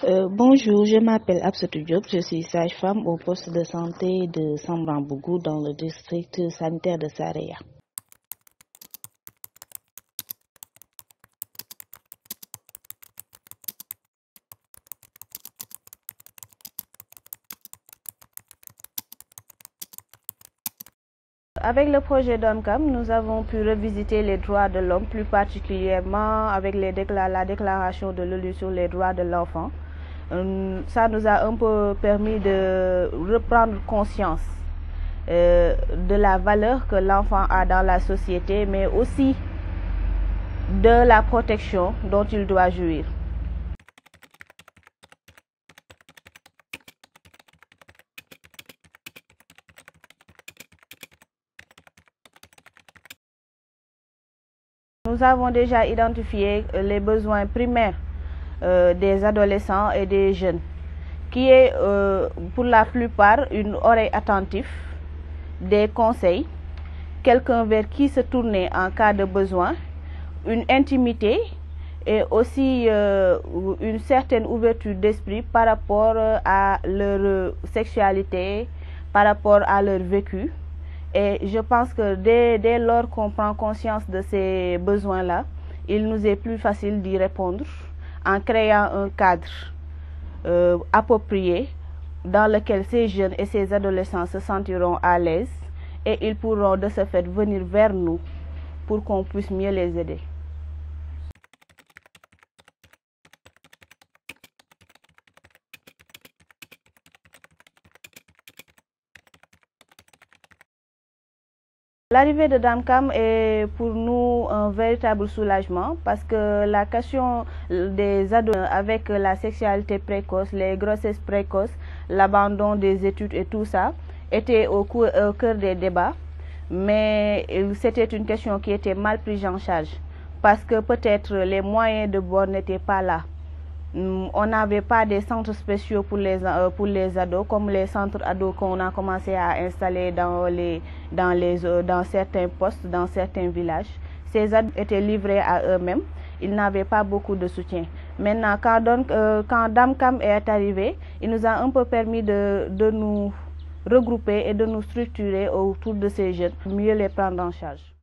Bonjour, je m'appelle Absatou Diop, je suis sage-femme au poste de santé de Sambrambougou dans le district sanitaire de Saraya. Avec le projet DOMCAM, nous avons pu revisiter les droits de l'homme, plus particulièrement avec la déclaration de l'ONU sur les droits de l'enfant. Ça nous a un peu permis de reprendre conscience de la valeur que l'enfant a dans la société, mais aussi de la protection dont il doit jouir. Nous avons déjà identifié les besoins primaires des adolescents et des jeunes, qui est pour la plupart une oreille attentive, des conseils, quelqu'un vers qui se tourner en cas de besoin, une intimité et aussi une certaine ouverture d'esprit par rapport à leur sexualité, par rapport à leur vécu. Et je pense que dès lors qu'on prend conscience de ces besoins-là, il nous est plus facile d'y répondre en créant un cadre approprié dans lequel ces jeunes et ces adolescents se sentiront à l'aise et ils pourront de ce fait venir vers nous pour qu'on puisse mieux les aider. L'arrivée de DOMCAM est pour nous un véritable soulagement parce que la question des ados avec la sexualité précoce, les grossesses précoces, l'abandon des études et tout ça était au cœur des débats, mais c'était une question qui était mal prise en charge parce que peut-être les moyens de bord n'étaient pas là. On n'avait pas des centres spéciaux pour les ados, comme les centres ados qu'on a commencé à installer dans certains postes, dans certains villages. Ces ados étaient livrés à eux-mêmes, ils n'avaient pas beaucoup de soutien. Maintenant, quand DOMCAM est arrivé, il nous a un peu permis de nous regrouper et de nous structurer autour de ces jeunes, pour mieux les prendre en charge.